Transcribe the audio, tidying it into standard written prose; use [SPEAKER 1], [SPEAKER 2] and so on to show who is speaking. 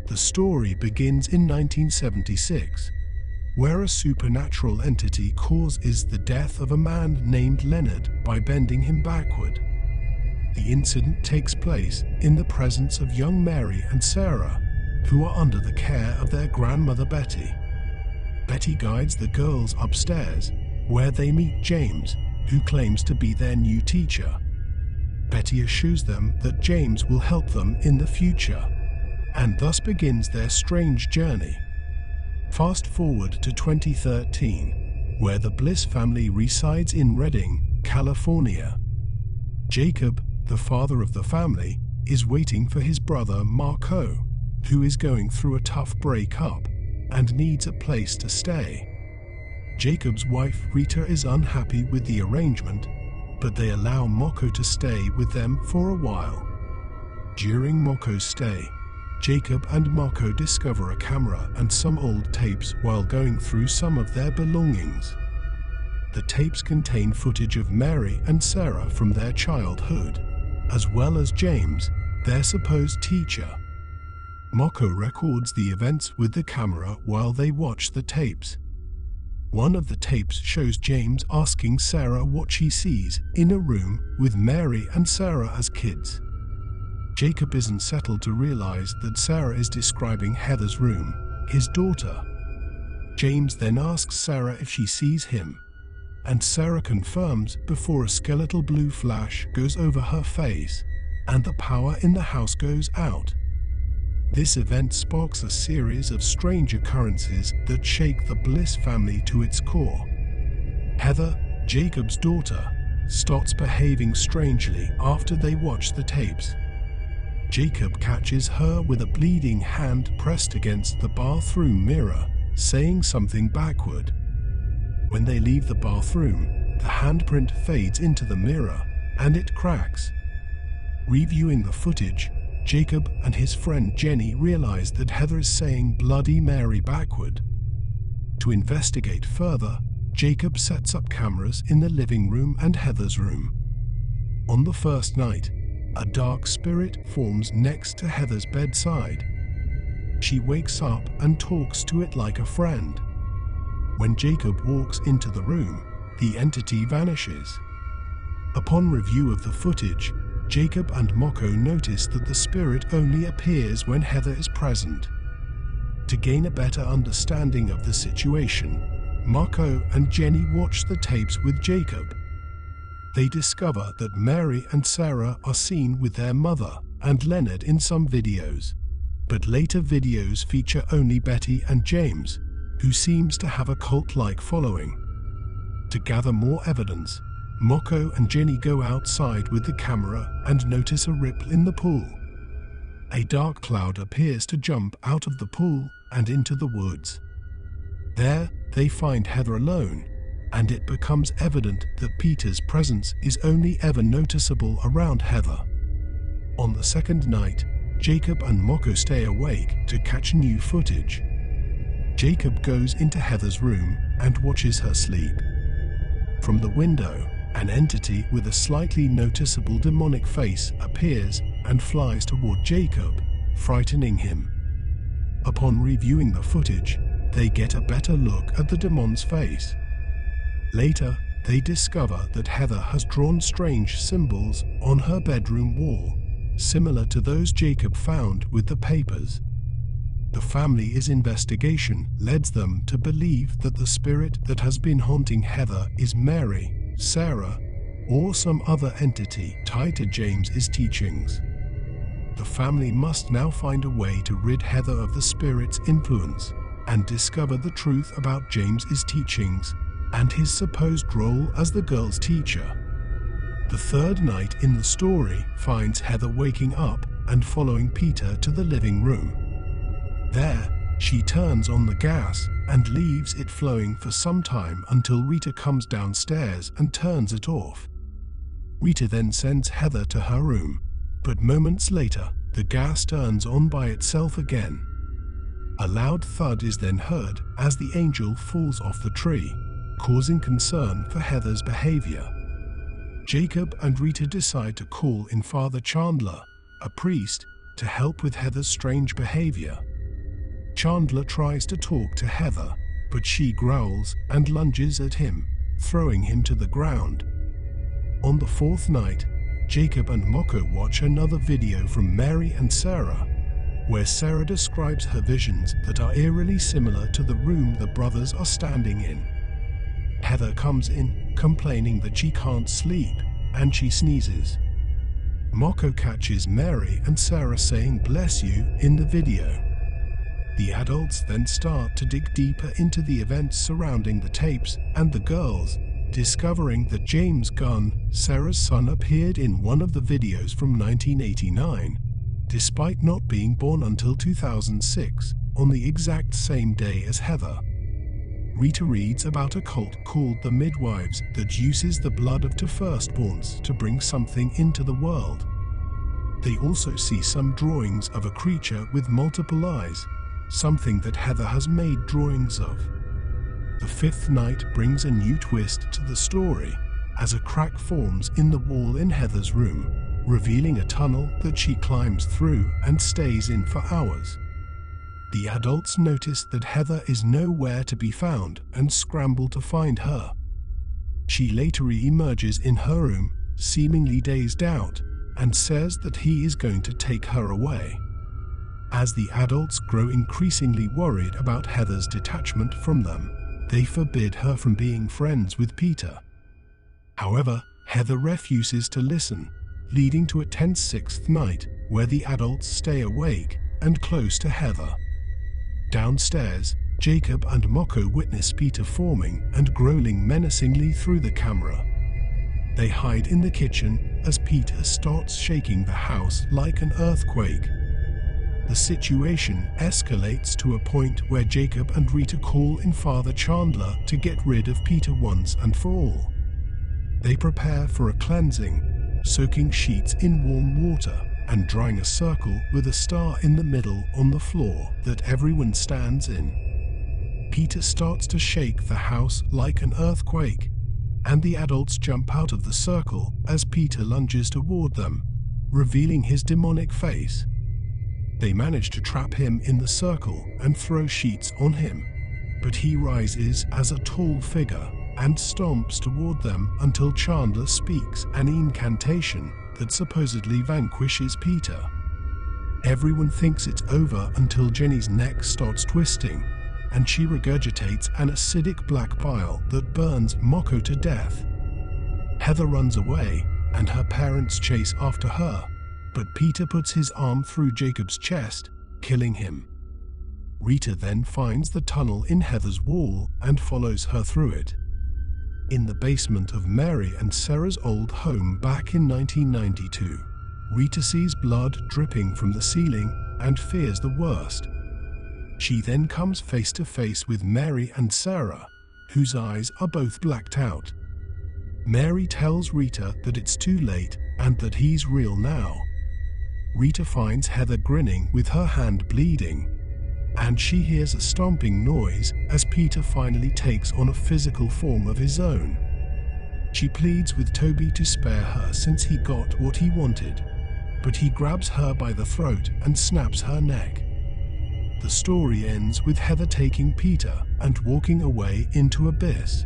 [SPEAKER 1] The story begins in 1976, where a supernatural entity causes the death of a man named Leonard by bending him backward. The incident takes place in the presence of young Mary and Sarah, who are under the care of their grandmother Betty. Betty guides the girls upstairs, where they meet James, who claims to be their new teacher. Betty assures them that James will help them in the future, and thus begins their strange journey. Fast forward to 2013, where the Bliss family resides in Redding, California. Jacob, the father of the family, is waiting for his brother Marco, who is going through a tough breakup and needs a place to stay. Jacob's wife Rita is unhappy with the arrangement, but they allow Marco to stay with them for a while. During Marco's stay, Jacob and Marco discover a camera and some old tapes while going through some of their belongings. The tapes contain footage of Mary and Sarah from their childhood, as well as James, their supposed teacher. Marco records the events with the camera while they watch the tapes. One of the tapes shows James asking Sarah what she sees in a room with Mary and Sarah as kids. Jacob isn't settled to realize that Sarah is describing Heather's room, his daughter. James then asks Sarah if she sees him, and Sarah confirms before a skeletal blue flash goes over her face, and the power in the house goes out. This event sparks a series of strange occurrences that shake the Bliss family to its core. Heather, Jacob's daughter, starts behaving strangely after they watch the tapes. Jacob catches her with a bleeding hand pressed against the bathroom mirror, saying something backward. When they leave the bathroom, the handprint fades into the mirror, and it cracks. Reviewing the footage, Jacob and his friend Jenny realize that Heather is saying Bloody Mary backward. To investigate further, Jacob sets up cameras in the living room and Heather's room. On the first night, a dark spirit forms next to Heather's bedside. She wakes up and talks to it like a friend. When Jacob walks into the room, the entity vanishes. Upon review of the footage, Jacob and Marco notice that the spirit only appears when Heather is present. To gain a better understanding of the situation, Marco and Jenny watch the tapes with Jacob. They discover that Mary and Sarah are seen with their mother and Leonard in some videos, but later videos feature only Betty and James, who seems to have a cult-like following. To gather more evidence, Marco and Jenny go outside with the camera and notice a ripple in the pool. A dark cloud appears to jump out of the pool and into the woods. There, they find Heather alone, and it becomes evident that Peter's presence is only ever noticeable around Heather. On the second night, Jacob and Marco stay awake to catch new footage. Jacob goes into Heather's room and watches her sleep. From the window, an entity with a slightly noticeable demonic face appears and flies toward Jacob, frightening him. Upon reviewing the footage, they get a better look at the demon's face. Later, they discover that Heather has drawn strange symbols on her bedroom wall, similar to those Jacob found with the papers. The family's investigation leads them to believe that the spirit that has been haunting Heather is Mary, Sarah, or some other entity tied to James's teachings. The family must now find a way to rid Heather of the spirit's influence and discover the truth about James's teachings and his supposed role as the girl's teacher. The third night in the story finds Heather waking up and following Peter to the living room. There, she turns on the gas and leaves it flowing for some time until Rita comes downstairs and turns it off. Rita then sends Heather to her room, but moments later, the gas turns on by itself again. A loud thud is then heard as the angel falls off the tree, causing concern for Heather's behavior. Jacob and Rita decide to call in Father Chandler, a priest, to help with Heather's strange behavior. Chandler tries to talk to Heather, but she growls and lunges at him, throwing him to the ground. On the fourth night, Jacob and Moko watch another video from Mary and Sarah, where Sarah describes her visions that are eerily similar to the room the brothers are standing in. Heather comes in, complaining that she can't sleep, and she sneezes. Moko catches Mary and Sarah saying "bless you" in the video. The adults then start to dig deeper into the events surrounding the tapes, and the girls, discovering that James Gunn, Sarah's son, appeared in one of the videos from 1989, despite not being born until 2006, on the exact same day as Heather. Rita reads about a cult called the Midwives that uses the blood of two firstborns to bring something into the world. They also see some drawings of a creature with multiple eyes, something that Heather has made drawings of. The fifth night brings a new twist to the story, as a crack forms in the wall in Heather's room, revealing a tunnel that she climbs through and stays in for hours. The adults notice that Heather is nowhere to be found and scramble to find her. She later emerges in her room, seemingly dazed out, and says that he is going to take her away. As the adults grow increasingly worried about Heather's detachment from them, they forbid her from being friends with Peter. However, Heather refuses to listen, leading to a tense sixth night where the adults stay awake and close to Heather. Downstairs, Jacob and Moko witness Peter forming and growling menacingly through the camera. They hide in the kitchen as Peter starts shaking the house like an earthquake. The situation escalates to a point where Jacob and Rita call in Father Chandler to get rid of Peter once and for all. They prepare for a cleansing, soaking sheets in warm water and drawing a circle with a star in the middle on the floor that everyone stands in. Peter starts to shake the house like an earthquake, and the adults jump out of the circle as Peter lunges toward them, revealing his demonic face. They manage to trap him in the circle and throw sheets on him, but he rises as a tall figure and stomps toward them until Chandler speaks an incantation that supposedly vanquishes Peter. Everyone thinks it's over until Jenny's neck starts twisting, and she regurgitates an acidic black bile that burns Moko to death. Heather runs away, and her parents chase after her, but Peter puts his arm through Jacob's chest, killing him. Rita then finds the tunnel in Heather's wall and follows her through it. In the basement of Mary and Sarah's old home back in 1992, Rita sees blood dripping from the ceiling and fears the worst. She then comes face to face with Mary and Sarah, whose eyes are both blacked out. Mary tells Rita that it's too late and that he's real now. Rita finds Heather grinning with her hand bleeding, and she hears a stomping noise as Peter finally takes on a physical form of his own. She pleads with Toby to spare her since he got what he wanted, but he grabs her by the throat and snaps her neck. The story ends with Heather taking Peter and walking away into abyss.